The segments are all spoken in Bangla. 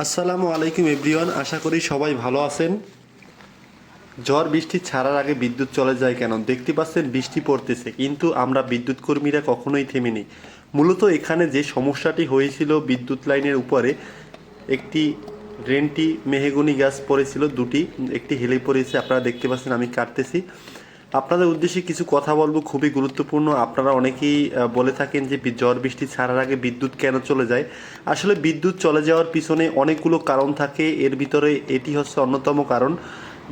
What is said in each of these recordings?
আসসালামু আলাইকুম এভরিওয়ান, আশা করি সবাই ভালো আছেন। ঝড় বৃষ্টি ছাড়ার আগে বিদ্যুৎ চলে যায় কেন? দেখতে পাচ্ছেন বৃষ্টি পড়তেছে, কিন্তু আমরা বিদ্যুৎ কর্মীরা কখনোই থেমে নেই। মূলত এখানে যে সমস্যাটি হয়েছিল, বিদ্যুৎ লাইনের উপরে একটি ড্রেনটি মেহগনি গাছ পড়েছিল, দুটি, একটি হেলে পড়েছে, আপনারা দেখতে পাচ্ছেন। আমি কাটতেছি। আপনাদের উদ্দেশ্যে কিছু কথা বলবো, খুবই গুরুত্বপূর্ণ। আপনারা অনেকেই বলে থাকেন যে ঝড় বৃষ্টি ছাড়ার আগে বিদ্যুৎ কেন চলে যায়। আসলে বিদ্যুৎ চলে যাওয়ার পিছনে অনেকগুলো কারণ থাকে, এর ভিতরে এটি হচ্ছে অন্যতম কারণ।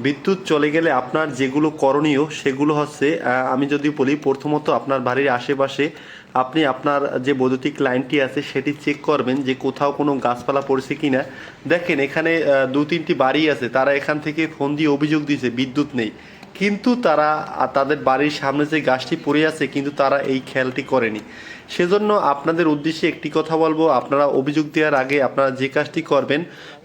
বিদ্যুৎ চলে গেলে আপনার যেগুলো করণীয় সেগুলো হচ্ছে, আমি যদি বলি, প্রথমত আপনার বাড়ির আশেপাশে আপনি আপনার যে বৈদ্যুতিক লাইনটি আছে সেটি চেক করবেন যে কোথাও কোনো গাছপালা পড়েছে কিনা। দেখেন এখানে দু তিনটি বাড়ি আছে, তারা এখান থেকে ফোন দিয়ে অভিযোগ দিয়েছে বিদ্যুৎ নেই, কিন্তু তারা তাদের বাড়ির সামনে যে গাছটি পড়ে আছে কিন্তু তারা এই খেয়ালটি করেনি। সেজন্য আপনাদের উদ্দেশ্যে একটি কথা বলবো, আপনারা অভিযোগ দেওয়ার আগে আপনারা যে কাজটি করবেন,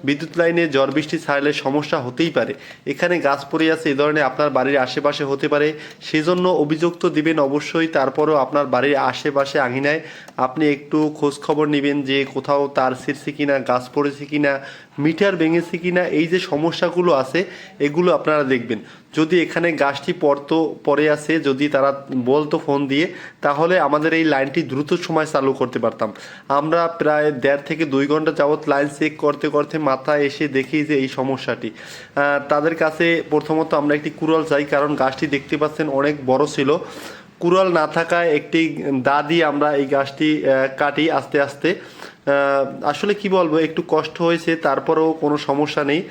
বিদ্যুৎ লাইনে ঝড় বৃষ্টি ছাড়লে সমস্যা হতেই পারে, এখানে গাছ পড়ে আছে এই ধরনের আপনার বাড়ির আশেপাশে হতে পারে, সেজন্য অভিযোগ তো দিবেন অবশ্যই। তারপরেও আপনার বাড়ির আশেপাশে আঙিনায় আপনি একটু খোঁজ খবর নেবেন যে কোথাও তার ছিঁড়ছে কিনা, গাছ পড়েছে কিনা, মিটার ভেঙেছে কিনা। এই যে সমস্যাগুলো আছে এগুলো আপনারা দেখবেন। যদি এখানে গাছটি পড়ে আছে, যদি তারা বলতো ফোন দিয়ে, তাহলে আমাদের এই লাইনটি দ্রুত সময় চালু করতে পারতাম। আমরা প্রায় 1.5 থেকে 2 ঘন্টা যাবৎ লাইন চেক করতে করতে মাথায় এসে দেখি যে এই সমস্যাটি। তাদের কাছে প্রথমত আমরা একটি কুড়াল চাই, কারণ গাছটি দেখতে পাচ্ছেন অনেক বড় ছিল। কুড়াল না থাকায় একটি দা দিয়ে আমরা এই গাছটি কাটি আস্তে আস্তে। আসলে কি বলবো, একটু কষ্ট হয়েছে, তারপরেও কোনো সমস্যা নেই।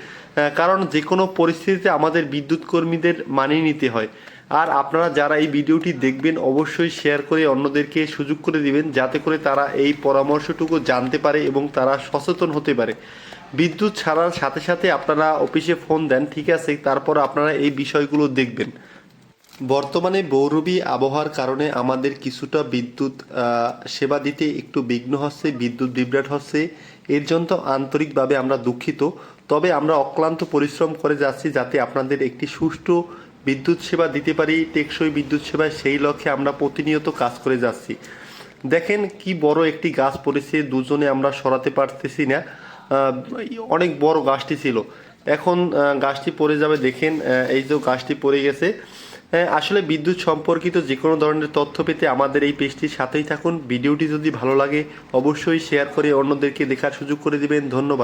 কারণ যে কোনো পরিস্থিতিতে আমাদের বিদ্যুৎ কর্মীদের মানিয়ে নিতে হয়। আর আপনারা যারা এই ভিডিওটি দেখবেন অবশ্যই শেয়ার করে অন্যদেরকে সুযোগ করে দিবেন, যাতে করে তারা এই পরামর্শটুকু জানতে পারে এবং তারা সচেতন হতে পারে। বিদ্যুৎ ছাড়ার সাথে সাথে আপনারা অফিসে ফোন দেন, ঠিক আছে, তারপর আপনারা এই বিষয়গুলো দেখবেন। বর্তমানে বৌরবী আবহাওয়ার কারণে আমাদের কিছুটা বিদ্যুৎ সেবা দিতে একটু বিঘ্ন হচ্ছে, বিদ্যুৎ বিভ্রাট হচ্ছে। এর জন্য আন্তরিকভাবে আমরা দুঃখিত। তবে আমরা অক্লান্ত পরিশ্রম করে যাচ্ছি যাতে আপনাদের একটি সুষ্ঠু বিদ্যুৎ সেবা দিতে পারি, টেকসই বিদ্যুৎ সেবা, সেই লক্ষ্যে আমরা প্রতিনিয়ত কাজ করে যাচ্ছি। দেখেন কি বড় একটি গাছ পড়েছে, দুজনে আমরা সরাতে পারতেছি না। অনেক বড় গাছটি ছিল, এখন গাছটি পড়ে যাবে। দেখেন এই যে গাছটি পড়ে গেছে। আসলে বিদ্যুৎ সম্পর্কিত যে কোনো ধরনের তথ্য পেতে আমাদের এই পেজটির সাথেই থাকুন। ভিডিওটি যদি ভালো লাগে অবশ্যই শেয়ার করে অন্যদেরকে দেখার সুযোগ করে দিবেন। ধন্যবাদ।